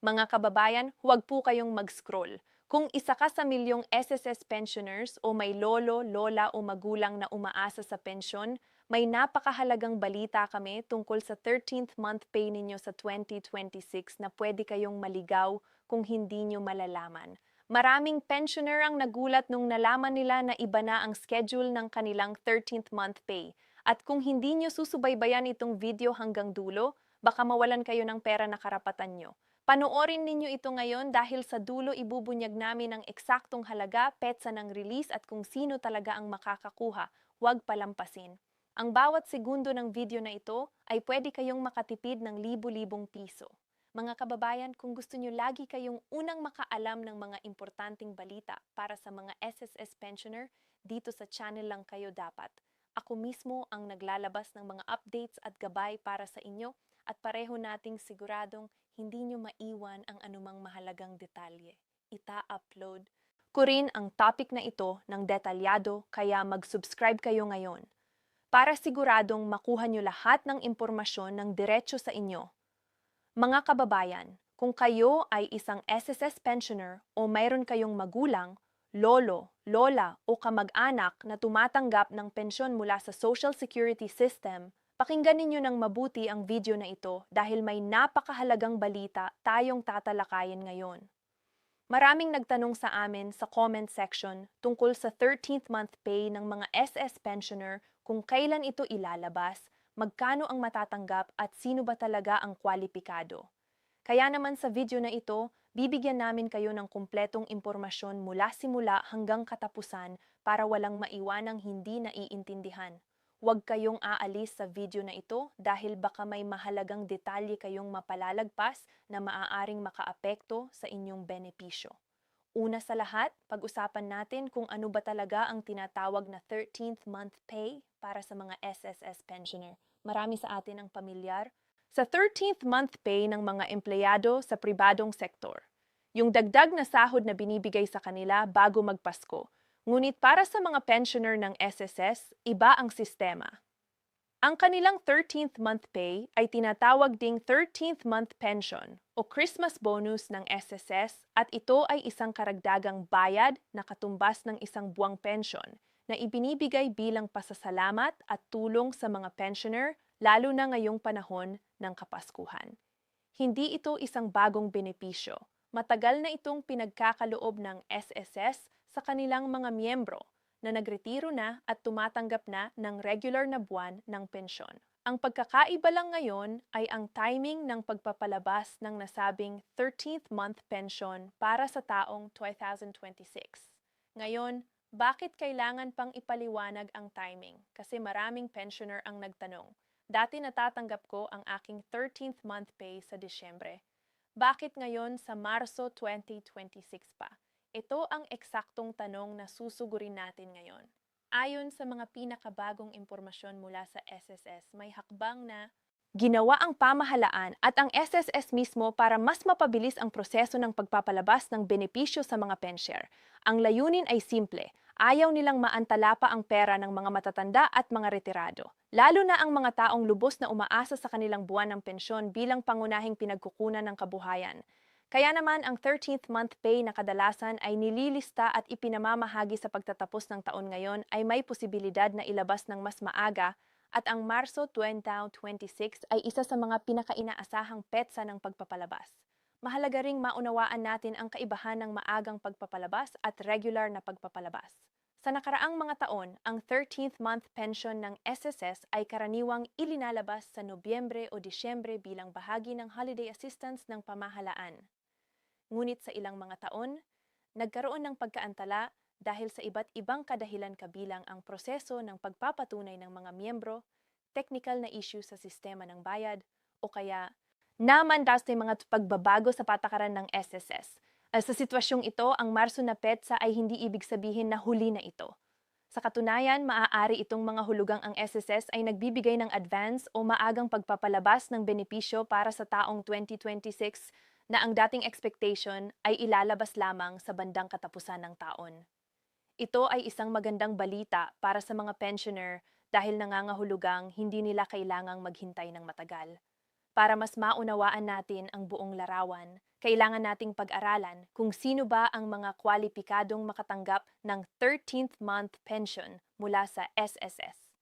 Mga kababayan, huwag po kayong mag-scroll. Kung isa ka sa milyong SSS pensioners o may lolo, lola o magulang na umaasa sa pensyon, may napakahalagang balita kami tungkol sa 13th month pay ninyo sa 2026 na pwede kayong maligaw kung hindi nyo malalaman. Maraming pensioner ang nagulat nung nalaman nila na iba na ang schedule ng kanilang 13th month pay. At kung hindi nyo susubaybayan itong video hanggang dulo, baka mawalan kayo ng pera na karapatan nyo. Panoorin ninyo ito ngayon dahil sa dulo ibubunyag namin ang eksaktong halaga, petsa ng release at kung sino talaga ang makakakuha. Huwag palampasin. Ang bawat segundo ng video na ito ay pwede kayong makatipid ng libu-libong piso. Mga kababayan, kung gusto nyo lagi kayong unang makaalam ng mga importanteng balita para sa mga SSS pensioner, dito sa channel lang kayo dapat. Ako mismo ang naglalabas ng mga updates at gabay para sa inyo at pareho nating siguradong hindi nyo maiwan ang anumang mahalagang detalye. Ita-upload ko rin ang topic na ito ng detalyado kaya mag-subscribe kayo ngayon para siguradong makuha nyo lahat ng impormasyon ng diretso sa inyo. Mga kababayan, kung kayo ay isang SSS pensioner o mayroon kayong magulang, lolo, lola o kamag-anak na tumatanggap ng pensyon mula sa Social Security System, pakinggan ninyo ng mabuti ang video na ito dahil may napakahalagang balita tayong tatalakayin ngayon. Maraming nagtanong sa amin sa comment section tungkol sa 13th month pay ng mga SS pensioner kung kailan ito ilalabas, magkano ang matatanggap at sino ba talaga ang kwalipikado. Kaya naman sa video na ito, bibigyan namin kayo ng kumpletong impormasyon mula simula hanggang katapusan para walang maiwanang hindi naiintindihan. Huwag kayong aalis sa video na ito dahil baka may mahalagang detalye kayong mapalalagpas na maaaring makaapekto sa inyong benepisyo. Una sa lahat, pag-usapan natin kung ano ba talaga ang tinatawag na 13th month pay para sa mga SSS pensioner. Marami sa atin ang pamilyar sa 13th month pay ng mga empleyado sa pribadong sektor. Yung dagdag na sahod na binibigay sa kanila bago magpasko. Ngunit para sa mga pensioner ng SSS, iba ang sistema. Ang kanilang 13th month pay ay tinatawag ding 13th month pension o Christmas bonus ng SSS at ito ay isang karagdagang bayad na katumbas ng isang buwang pensyon na ibinibigay bilang pasasalamat at tulong sa mga pensioner lalo na ngayong panahon ng Kapaskuhan. Hindi ito isang bagong benepisyo. Matagal na itong pinagkakaloob ng SSS sa kanilang mga miyembro na nagretiro na at tumatanggap na ng regular na buwan ng pensyon. Ang pagkakaiba lang ngayon ay ang timing ng pagpapalabas ng nasabing 13th month pension para sa taong 2026. Ngayon, bakit kailangan pang ipaliwanag ang timing? Kasi maraming pensioner ang nagtanong. Dati natatanggap ko ang aking 13th month pay sa Disyembre. Bakit ngayon sa Marso 2026 pa? Ito ang eksaktong tanong na susugurin natin ngayon. Ayon sa mga pinakabagong impormasyon mula sa SSS, may hakbang na ginawa ang pamahalaan at ang SSS mismo para mas mapabilis ang proseso ng pagpapalabas ng benepisyo sa mga pensyer. Ang layunin ay simple, ayaw nilang maantala pa ang pera ng mga matatanda at mga retirado. Lalo na ang mga taong lubos na umaasa sa kanilang buwan ng pensyon bilang pangunahing pinagkukunan ng kabuhayan. Kaya naman ang 13th month pay na kadalasan ay nililista at ipinamamahagi sa pagtatapos ng taon ngayon ay may posibilidad na ilabas ng mas maaga at ang Marso 2026 ay isa sa mga pinakainaasahang petsa ng pagpapalabas. Mahalaga ring maunawaan natin ang kaibahan ng maagang pagpapalabas at regular na pagpapalabas. Sa nakaraang mga taon, ang 13th month pension ng SSS ay karaniwang ilinalabas sa Nobyembre o Disyembre bilang bahagi ng holiday assistance ng pamahalaan. Ngunit sa ilang mga taon, nagkaroon ng pagkaantala dahil sa iba't ibang kadahilan kabilang ang proseso ng pagpapatunay ng mga miyembro, technical na issue sa sistema ng bayad, o kaya namandas ng mga pagbabago sa patakaran ng SSS. Sa sitwasyong ito, ang Marso na petsa ay hindi ibig sabihin na huli na ito. Sa katunayan, maaari itong mga hulugang ang SSS ay nagbibigay ng advance o maagang pagpapalabas ng benepisyo para sa taong 2026 na ang dating expectation ay ilalabas lamang sa bandang katapusan ng taon. Ito ay isang magandang balita para sa mga pensioner dahil nangangahulugang hindi nila kailangang maghintay ng matagal. Para mas maunawaan natin ang buong larawan, Kailangan nating pag-aralan kung sino ba ang mga kwalipikadong makatanggap ng 13th month pension mula sa SSS.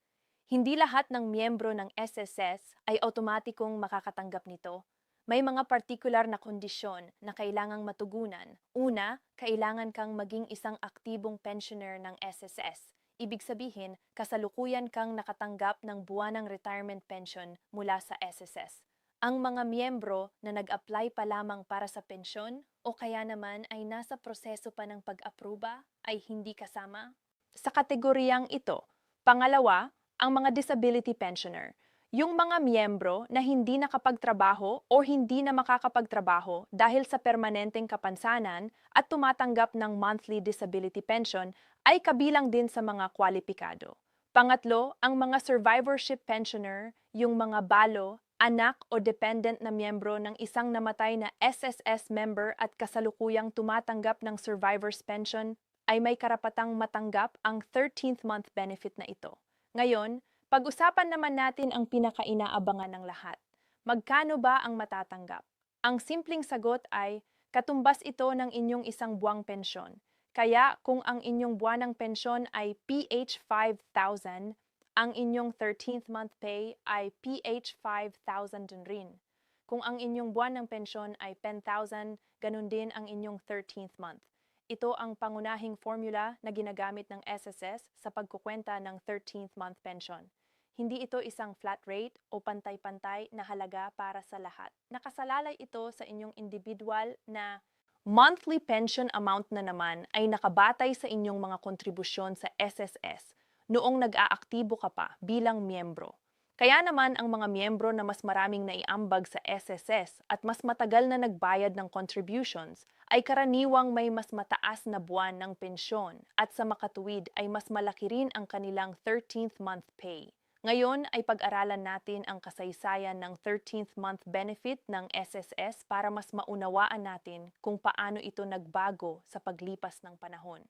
Hindi lahat ng miyembro ng SSS ay automatikong makakatanggap nito. May mga partikular na kondisyon na kailangang matugunan. Una, kailangan kang maging isang aktibong pensioner ng SSS. Ibig sabihin, kasalukuyan kang nakatanggap ng buwanang retirement pension mula sa SSS. Ang mga miyembro na nag-apply pa lamang para sa pensyon o kaya naman ay nasa proseso pa ng pag-aproba ay hindi kasama sa kategoriyang ito. Pangalawa, ang mga disability pensioner. Yung mga miyembro na hindi nakapagtrabaho o hindi na makakapagtrabaho dahil sa permanenteng kapansanan at tumatanggap ng monthly disability pension ay kabilang din sa mga kwalipikado. Pangatlo, ang mga survivorship pensioner, yung mga balo, anak o dependent na miyembro ng isang namatay na SSS member at kasalukuyang tumatanggap ng survivor's pension ay may karapatang matanggap ang 13th month benefit na ito. Ngayon, pag-usapan naman natin ang pinakainaabangan ng lahat. Magkano ba ang matatanggap? Ang simpleng sagot ay katumbas ito ng inyong isang buwang pensyon. Kaya kung ang inyong buwanang pensyon ay PH 5,000, ang inyong 13th month pay ay PH 5,000 din rin. Kung ang inyong buwanang pensyon ay 10,000, ganun din ang inyong 13th month. Ito ang pangunahing formula na ginagamit ng SSS sa pagkukwenta ng 13th month pension. Hindi ito isang flat rate o pantay-pantay na halaga para sa lahat. Nakasalalay ito sa inyong individual na monthly pension amount na naman ay nakabatay sa inyong mga kontribusyon sa SSS noong nag-aaktibo ka pa bilang miyembro. Kaya naman ang mga miyembro na mas maraming naiambag sa SSS at mas matagal na nagbayad ng contributions ay karaniwang may mas mataas na buwan ng pensyon at sa makatuwid ay mas malaki rin ang kanilang 13th month pay. Ngayon ay pag-aralan natin ang kasaysayan ng 13th month benefit ng SSS para mas maunawaan natin kung paano ito nagbago sa paglipas ng panahon.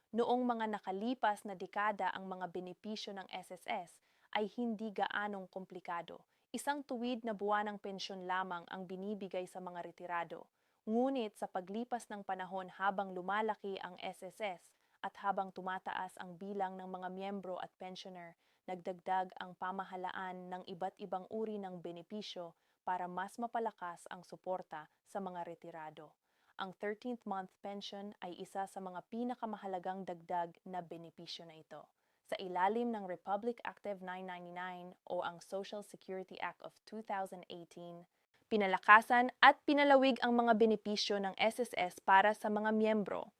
Noong mga nakalipas na dekada ang mga benepisyo ng SSS ay hindi gaanong komplikado. Isang tuwid na buwanang pensyon lamang ang binibigay sa mga retirado. Ngunit sa paglipas ng panahon habang lumalaki ang SSS at habang tumataas ang bilang ng mga miyembro at pensioner, nagdagdag ang pamahalaan ng iba't ibang uri ng benepisyo para mas mapalakas ang suporta sa mga retirado. Ang 13th month pension ay isa sa mga pinakamahalagang dagdag na benepisyo na ito. Sa ilalim ng Republic Act of 999 o ang Social Security Act of 2018, pinalakasan at pinalawig ang mga benepisyo ng SSS para sa mga miyembro.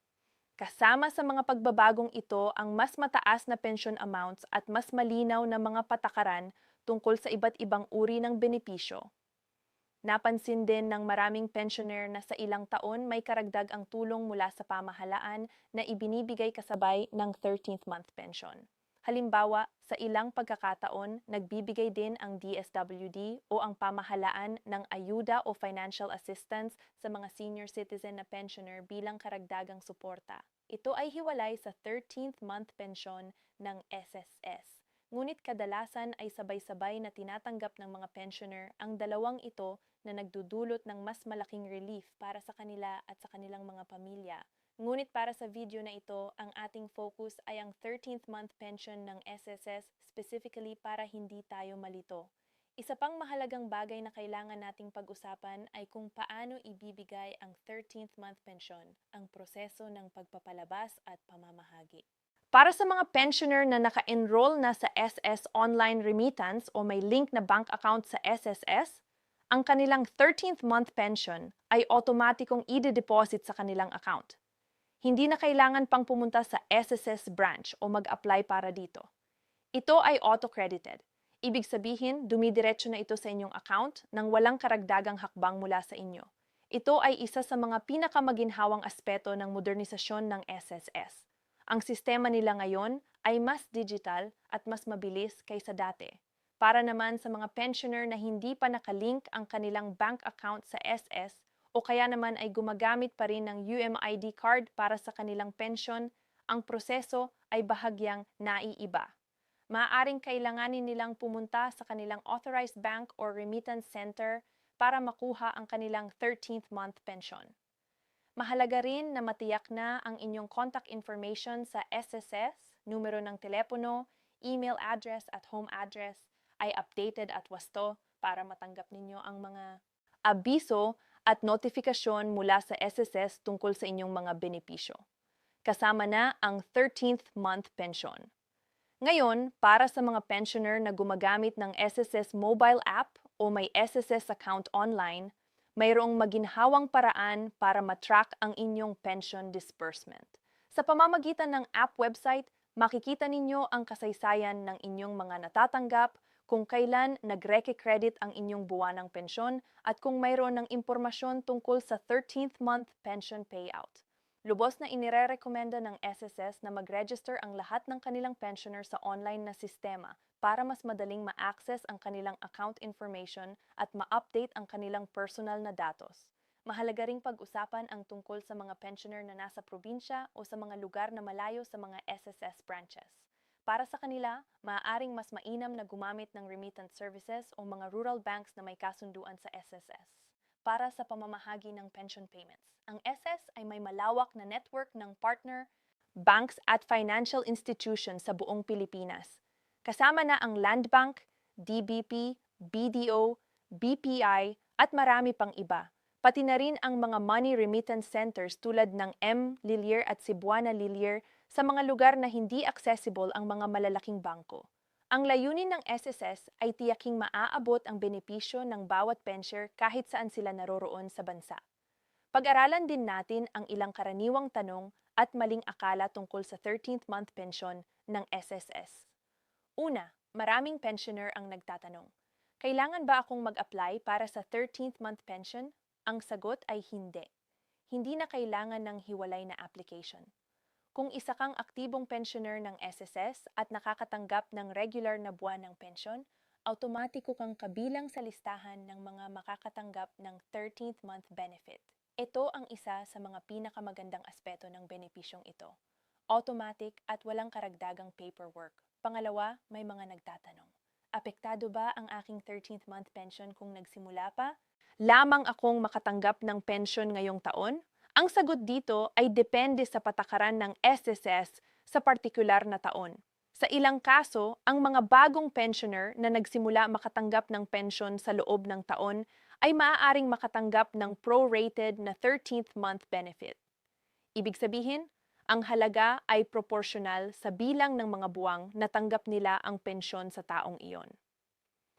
Kasama sa mga pagbabagong ito ang mas mataas na pension amounts at mas malinaw na mga patakaran tungkol sa iba't ibang uri ng benepisyo. Napansin din ng maraming pensioner na sa ilang taon may karagdag ang tulong mula sa pamahalaan na ibinibigay kasabay ng 13th month pension. Halimbawa, sa ilang pagkakataon, nagbibigay din ang DSWD o ang pamahalaan ng ayuda o financial assistance sa mga senior citizen na pensioner bilang karagdagang suporta. Ito ay hiwalay sa 13th month pension ng SSS. Ngunit kadalasan ay sabay-sabay na tinatanggap ng mga pensioner ang dalawang ito na nagdudulot ng mas malaking relief para sa kanila at sa kanilang mga pamilya. Ngunit para sa video na ito, ang ating focus ay ang 13th month pension ng SSS specifically para hindi tayo malito. Isa pang mahalagang bagay na kailangan nating pag-usapan ay kung paano ibibigay ang 13th month pension, ang proseso ng pagpapalabas at pamamahagi. Para sa mga pensioner na naka-enroll na sa SS Online Remittance o may link na bank account sa SSS, ang kanilang 13th month pension ay automatikong i-deposit sa kanilang account. Hindi na kailangan pang pumunta sa SSS branch o mag-apply para dito. Ito ay auto-credited. Ibig sabihin, dumidiretso na ito sa inyong account nang walang karagdagang hakbang mula sa inyo. Ito ay isa sa mga pinakamaginhawang aspeto ng modernisasyon ng SSS. Ang sistema nila ngayon ay mas digital at mas mabilis kaysa dati. Para naman sa mga pensioner na hindi pa nakalink ang kanilang bank account sa SS, o kaya naman ay gumagamit pa rin ng UMID card para sa kanilang pensyon, ang proseso ay bahagyang naiiba. Maaaring kailanganin nilang pumunta sa kanilang authorized bank or remittance center para makuha ang kanilang 13th month pension. Mahalaga rin na matiyak na ang inyong contact information sa SSS, numero ng telepono, email address at home address ay updated at wasto para matanggap ninyo ang mga abiso at notifikasyon mula sa SSS tungkol sa inyong mga benepisyo. Kasama na ang 13th month pension. Ngayon, para sa mga pensioner na gumagamit ng SSS mobile app o may SSS account online, mayroong maginhawang paraan para matrack ang inyong pension disbursement. Sa pamamagitan ng app website, makikita ninyo ang kasaysayan ng inyong mga natatanggap, kung kailan nag-recredit ang inyong buwanang pensyon, at kung mayroon ng impormasyon tungkol sa 13th month pension payout. Lubos na inirerekomenda ng SSS na mag-register ang lahat ng kanilang pensioner sa online na sistema para mas madaling ma-access ang kanilang account information at ma-update ang kanilang personal na datos. Mahalaga ring pag-usapan ang tungkol sa mga pensioner na nasa probinsya o sa mga lugar na malayo sa mga SSS branches. Para sa kanila, maaaring mas mainam na gumamit ng remittance services o mga rural banks na may kasunduan sa SSS. Para sa pamamahagi ng pension payments, ang SS ay may malawak na network ng partner, banks at financial institutions sa buong Pilipinas. Kasama na ang Land Bank, DBP, BDO, BPI at marami pang iba. Pati na rin ang mga money remittance centers tulad ng M. Lilier at Cebuana Lilier sa mga lugar na hindi accessible ang mga malalaking bangko. Ang layunin ng SSS ay tiyaking maaabot ang benepisyo ng bawat pensioner kahit saan sila naroroon sa bansa. Pag-aralan din natin ang ilang karaniwang tanong at maling akala tungkol sa 13th month pension ng SSS. Una, maraming pensioner ang nagtatanong, kailangan ba akong mag-apply para sa 13th month pension? Ang sagot ay hindi. Hindi na kailangan ng hiwalay na application. Kung isa kang aktibong pensioner ng SSS at nakakatanggap ng regular na buwan ng pensyon, automatiko kang kabilang sa listahan ng mga makakatanggap ng 13th month benefit. Ito ang isa sa mga pinakamagandang aspeto ng benepisyong ito. Automatic at walang karagdagang paperwork. Pangalawa, may mga nagtatanong, apektado ba ang aking 13th month pension kung nagsimula pa? Lamang akong makatanggap ng pensyon ngayong taon? Ang sagot dito ay depende sa patakaran ng SSS sa partikular na taon. Sa ilang kaso, ang mga bagong pensioner na nagsimula makatanggap ng pensyon sa loob ng taon ay maaaring makatanggap ng prorated na 13th month benefit. Ibig sabihin, ang halaga ay proporsyonal sa bilang ng mga buwang natanggap nila ang pensyon sa taong iyon.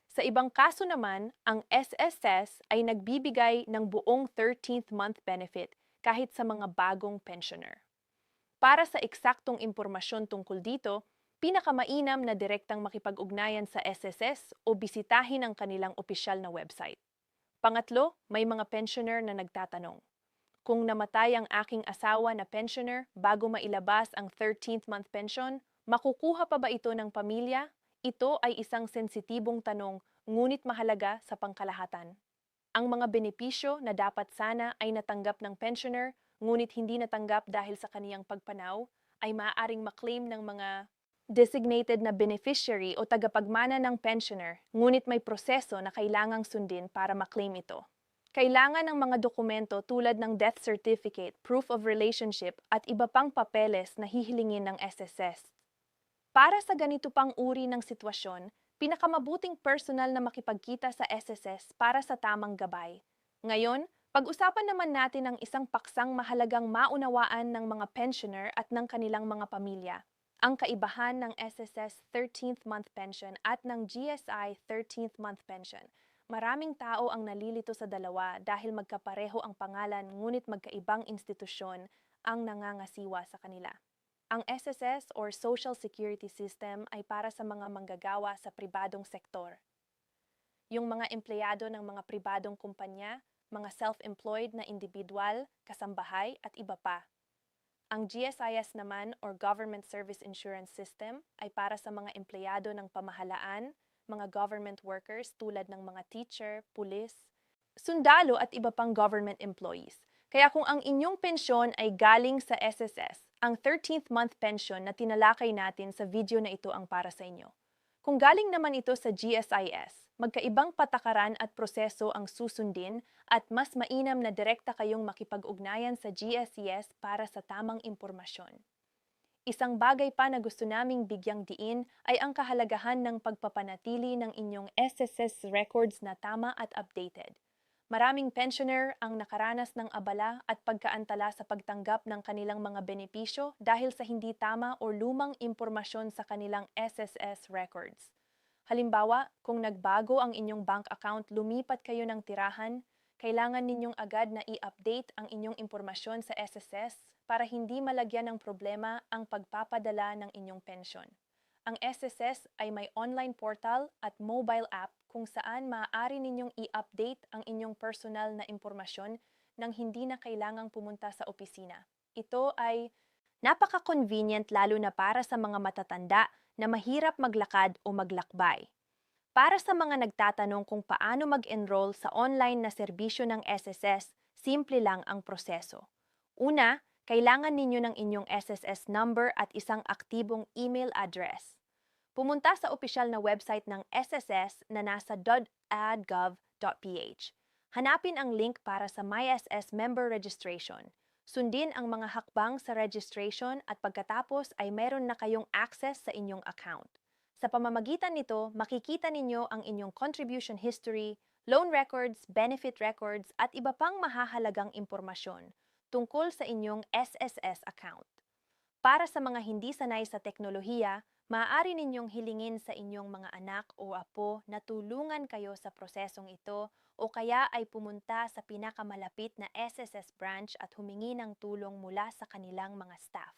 Sa ibang kaso naman, ang SSS ay nagbibigay ng buong 13th month benefit kahit sa mga bagong pensioner. Para sa eksaktong impormasyon tungkol dito, pinakamainam na direktang makipag-ugnayan sa SSS o bisitahin ang kanilang opisyal na website. Pangatlo, may mga pensioner na nagtatanong, kung namatay ang aking asawa na pensioner bago mailabas ang 13th month pension, makukuha pa ba ito ng pamilya? Ito ay isang sensitibong tanong, ngunit mahalaga sa pangkalahatan. Ang mga benepisyo na dapat sana ay natanggap ng pensioner, ngunit hindi natanggap dahil sa kaniyang pagpanaw, ay maaaring maklaim ng mga designated na beneficiary o tagapagmana ng pensioner, ngunit may proseso na kailangang sundin para maklaim ito. Kailangan ng mga dokumento tulad ng death certificate, proof of relationship at iba pang papeles na hihilingin ng SSS. Para sa ganito pang uri ng sitwasyon, pinakamabuting personal na makipagkita sa SSS para sa tamang gabay. Ngayon, pag-usapan naman natin ang isang paksang mahalagang maunawaan ng mga pensioner at ng kanilang mga pamilya. Ang kaibahan ng SSS 13th month pension at ng GSI 13th month pension. Maraming tao ang nalilito sa dalawa dahil magkapareho ang pangalan ngunit magkaibang institusyon ang nangangasiwa sa kanila. Ang SSS or Social Security System ay para sa mga manggagawa sa pribadong sektor. Yung mga empleyado ng mga pribadong kumpanya, mga self-employed na individual, kasambahay at iba pa. Ang GSIS naman or Government Service Insurance System ay para sa mga empleyado ng pamahalaan, mga government workers tulad ng mga teacher, pulis, sundalo at iba pang government employees. Kaya kung ang inyong pensyon ay galing sa SSS, ang 13th month pension na tinalakay natin sa video na ito ang para sa inyo. Kung galing naman ito sa GSIS, Magkaibang patakaran at proseso ang susundin at mas mainam na direkta kayong makipag-ugnayan sa GSES para sa tamang impormasyon. Isang bagay pa na gusto naming bigyang diin ay ang kahalagahan ng pagpapanatili ng inyong SSS records na tama at updated. Maraming pensioner ang nakaranas ng abala at pagkaantala sa pagtanggap ng kanilang mga benepisyo dahil sa hindi tama o lumang impormasyon sa kanilang SSS records. Halimbawa, kung nagbago ang inyong bank account, lumipat kayo ng tirahan, kailangan ninyong agad na i-update ang inyong impormasyon sa SSS para hindi malagyan ng problema ang pagpapadala ng inyong pensyon. Ang SSS ay may online portal at mobile app kung saan maaari ninyong i-update ang inyong personal na impormasyon nang hindi na kailangang pumunta sa opisina. Ito ay napaka-convenient lalo na para sa mga matatanda na mahirap maglakad o maglakbay. Para sa mga nagtatanong kung paano mag-enroll sa online na serbisyo ng SSS, simple lang ang proseso. Una, kailangan ninyo ng inyong SSS number at isang aktibong email address. Pumunta sa opisyal na website ng SSS na nasa dod.gov.ph. Hanapin ang link para sa MySS member registration. Sundin ang mga hakbang sa registration at pagkatapos ay meron na kayong access sa inyong account. Sa pamamagitan nito, makikita ninyo ang inyong contribution history, loan records, benefit records at iba pang mahahalagang impormasyon tungkol sa inyong SSS account. Para sa mga hindi sanay sa teknolohiya, maaari ninyong hilingin sa inyong mga anak o apo na tulungan kayo sa prosesong ito o kaya ay pumunta sa pinakamalapit na SSS branch at humingi ng tulong mula sa kanilang mga staff.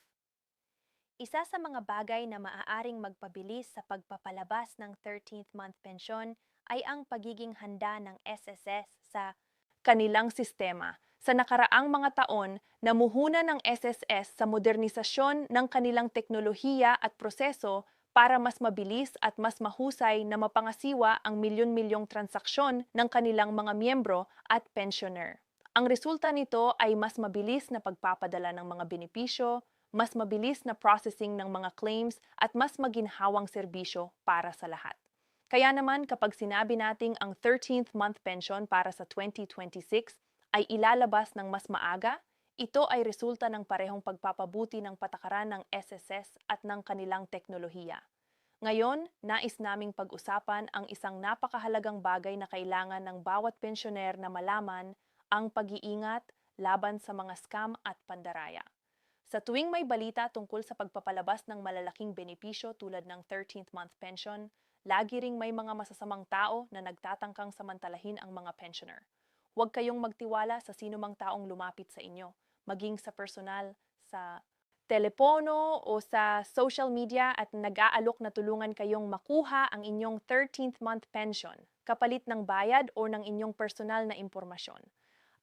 Isa sa mga bagay na maaaring magpabilis sa pagpapalabas ng 13th month pension ay ang pagiging handa ng SSS sa kanilang sistema. Sa nakaraang mga taon, namuhuna ng SSS sa modernisasyon ng kanilang teknolohiya at proseso para mas mabilis at mas mahusay na mapangasiwa ang milyon-milyong transaksyon ng kanilang mga miyembro at pensioner. Ang resulta nito ay mas mabilis na pagpapadala ng mga benepisyo, mas mabilis na processing ng mga claims at mas maginhawang serbisyo para sa lahat. Kaya naman kapag sinabi nating ang 13th month pension para sa 2026 ay ilalabas ng mas maaga, ito ay resulta ng parehong pagpapabuti ng patakaran ng SSS at ng kanilang teknolohiya. Ngayon, nais naming pag-usapan ang isang napakahalagang bagay na kailangan ng bawat pensyoner na malaman, ang pag-iingat laban sa mga scam at pandaraya. Sa tuwing may balita tungkol sa pagpapalabas ng malalaking benepisyo tulad ng 13th month pension, lagi ring may mga masasamang tao na nagtatangkang samantalahin ang mga pensioner. Huwag kayong magtiwala sa sinumang taong lumapit sa inyo, maging sa personal, sa telepono o sa social media at nag-aalok na tulungan kayong makuha ang inyong 13th month pension, kapalit ng bayad o ng inyong personal na impormasyon.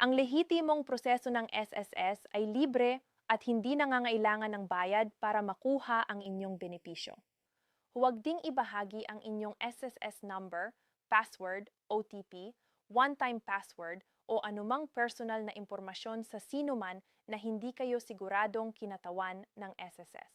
Ang lehitimong proseso ng SSS ay libre at hindi nangangailangan ng bayad para makuha ang inyong benepisyo. Huwag ding ibahagi ang inyong SSS number, password, OTP, one-time password o anumang personal na impormasyon sa sinuman na hindi kayo siguradong kinatawan ng SSS.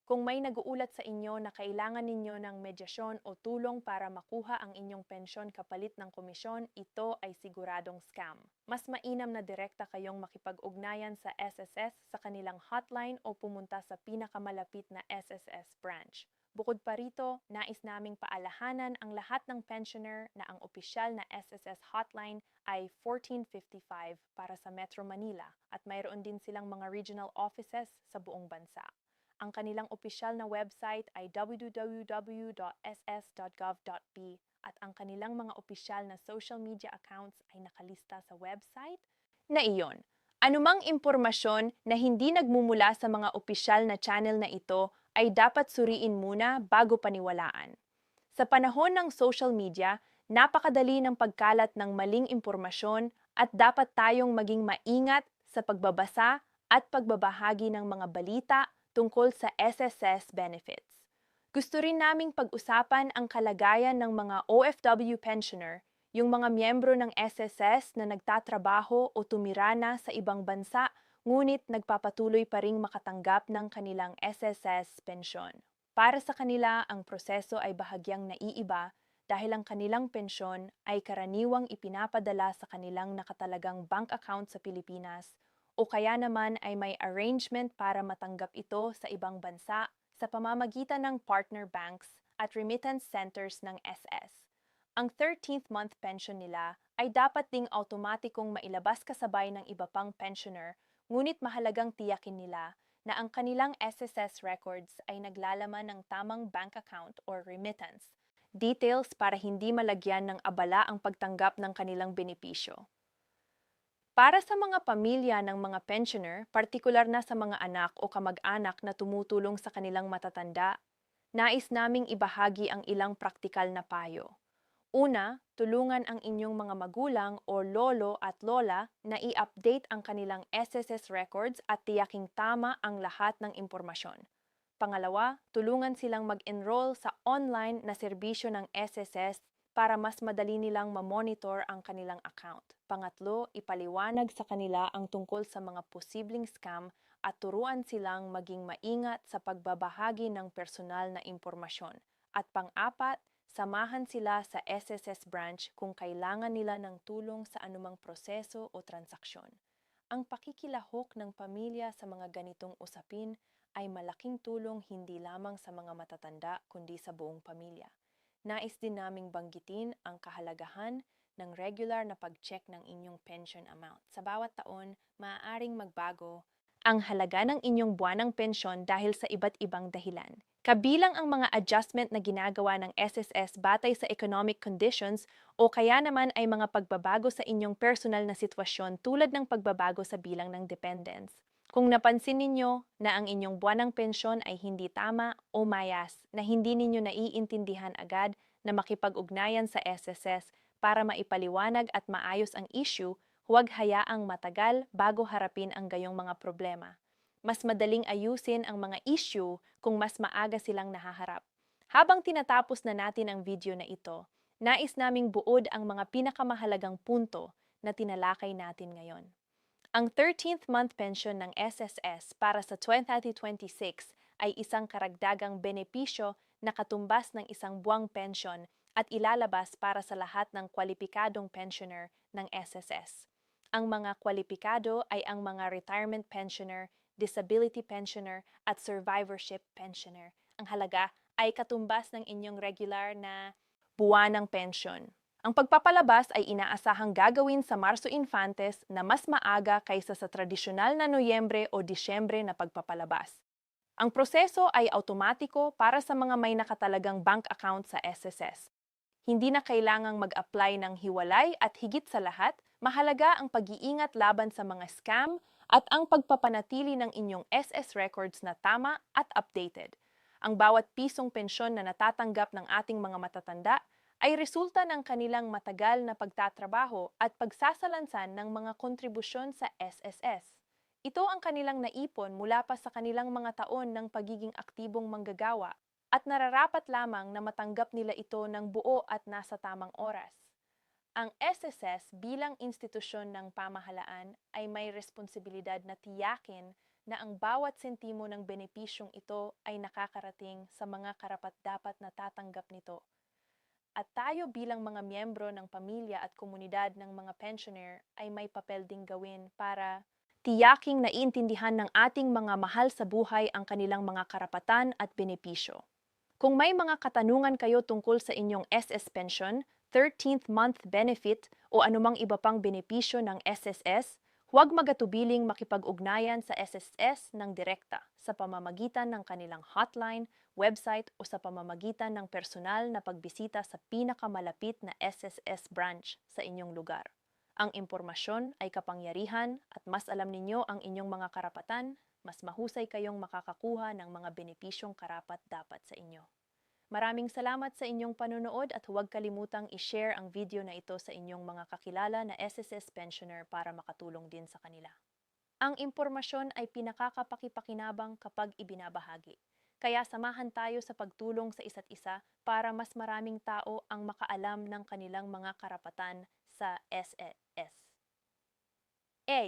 Kung may nag-uulat sa inyo na kailangan ninyo ng medyasyon o tulong para makuha ang inyong pensyon kapalit ng komisyon, ito ay siguradong scam. Mas mainam na direkta kayong makipag-ugnayan sa SSS sa kanilang hotline o pumunta sa pinakamalapit na SSS branch. Bukod pa rito, nais naming paalahanan ang lahat ng pensioner na ang opisyal na SSS hotline ay 1455 para sa Metro Manila at mayroon din silang mga regional offices sa buong bansa. Ang kanilang opisyal na website ay www.ss.gov.p at ang kanilang mga opisyal na social media accounts ay nakalista sa website na iyon. Anumang impormasyon na hindi nagmumula sa mga opisyal na channel na ito ay dapat suriin muna bago paniwalaan. Sa panahon ng social media, napakadali ng pagkalat ng maling impormasyon at dapat tayong maging maingat sa pagbabasa at pagbabahagi ng mga balita tungkol sa SSS benefits. Gusto rin naming pag-usapan ang kalagayan ng mga OFW pensioner, yung mga miyembro ng SSS na nagtatrabaho o tumira na sa ibang bansa ngunit nagpapatuloy pa ring makatanggap ng kanilang SSS pensyon. Para sa kanila, ang proseso ay bahagyang naiiba dahil ang kanilang pensyon ay karaniwang ipinapadala sa kanilang nakatalagang bank account sa Pilipinas o kaya naman ay may arrangement para matanggap ito sa ibang bansa sa pamamagitan ng partner banks at remittance centers ng SS. Ang 13th month pension nila ay dapat ding automatikong mailabas kasabay ng iba pang pensioner, ngunit mahalagang tiyakin nila na ang kanilang SSS records ay naglalaman ng tamang bank account or remittance details para hindi malagyan ng abala ang pagtanggap ng kanilang benepisyo. Para sa mga pamilya ng mga pensioner, partikular na sa mga anak o kamag-anak na tumutulong sa kanilang matatanda, nais naming ibahagi ang ilang praktikal na payo. Una, tulungan ang inyong mga magulang o lolo at lola na i-update ang kanilang SSS records at tiyaking tama ang lahat ng impormasyon. Pangalawa, tulungan silang mag-enroll sa online na serbisyo ng SSS para mas madali nilang ma-monitor ang kanilang account. Pangatlo, ipaliwanag sa kanila ang tungkol sa mga posibleng scam at turuan silang maging maingat sa pagbabahagi ng personal na impormasyon. At pang-apat, samahan sila sa SSS branch kung kailangan nila ng tulong sa anumang proseso o transaksyon. Ang pakikilahok ng pamilya sa mga ganitong usapin ay malaking tulong hindi lamang sa mga matatanda kundi sa buong pamilya. Nais din naming banggitin ang kahalagahan ng regular na pag-check ng inyong pension amount. Sa bawat taon, maaaring magbago ang halaga ng inyong buwanang pensyon dahil sa iba't ibang dahilan. Kabilang ang mga adjustment na ginagawa ng SSS batay sa economic conditions o kaya naman ay mga pagbabago sa inyong personal na sitwasyon tulad ng pagbabago sa bilang ng dependents. Kung napansin ninyo na ang inyong buwanang pensyon ay hindi tama o mayas na hindi ninyo naiintindihan agad na makipag-ugnayan sa SSS para maipaliwanag at maayos ang issue, huwag hayaang matagal bago harapin ang gayong mga problema. Mas madaling ayusin ang mga issue kung mas maaga silang nahaharap. Habang tinatapos na natin ang video na ito, nais naming buod ang mga pinakamahalagang punto na tinalakay natin ngayon. Ang 13th month pension ng SSS para sa 2026 ay isang karagdagang benepisyo na katumbas ng isang buwang pension at ilalabas para sa lahat ng kwalipikadong pensioner ng SSS. Ang mga kwalipikado ay ang mga retirement pensioner, disability pensioner at survivorship pensioner. Ang halaga ay katumbas ng inyong regular na buwanang pension. Ang pagpapalabas ay inaasahang gagawin sa Marso Infantes na mas maaga kaysa sa tradisyonal na Noyembre o Disyembre na pagpapalabas. Ang proseso ay automatiko para sa mga may nakatalagang bank account sa SSS. Hindi na kailangang mag-apply ng hiwalay at higit sa lahat, mahalaga ang pag-iingat laban sa mga scam at ang pagpapanatili ng inyong SS records na tama at updated. Ang bawat pisong pensyon na natatanggap ng ating mga matatanda ay resulta ng kanilang matagal na pagtatrabaho at pagsasalansan ng mga kontribusyon sa SSS. Ito ang kanilang naipon mula pa sa kanilang mga taon ng pagiging aktibong manggagawa at nararapat lamang na matanggap nila ito ng buo at nasa tamang oras. Ang SSS bilang institusyon ng pamahalaan ay may responsibilidad na tiyakin na ang bawat sentimo ng benepisyong ito ay nakakarating sa mga karapat-dapat na tatanggap nito. At tayo bilang mga miyembro ng pamilya at komunidad ng mga pensioner ay may papel ding gawin para tiyaking naiintindihan ng ating mga mahal sa buhay ang kanilang mga karapatan at benepisyo. Kung may mga katanungan kayo tungkol sa inyong SS pension, 13th month benefit o anumang iba pang benepisyo ng SSS, huwag magatubiling makipag-ugnayan sa SSS ng direkta sa pamamagitan ng kanilang hotline, website o sa pamamagitan ng personal na pagbisita sa pinakamalapit na SSS branch sa inyong lugar. Ang impormasyon ay kapangyarihan at mas alam ninyo ang inyong mga karapatan, mas mahusay kayong makakakuha ng mga benepisyong karapat-dapat sa inyo. Maraming salamat sa inyong panonood at huwag kalimutang i-share ang video na ito sa inyong mga kakilala na SSS pensioner para makatulong din sa kanila. Ang impormasyon ay pinakakapakipakinabang kapag ibinabahagi. Kaya samahan tayo sa pagtulong sa isa't isa para mas maraming tao ang makaalam ng kanilang mga karapatan sa SSS. A.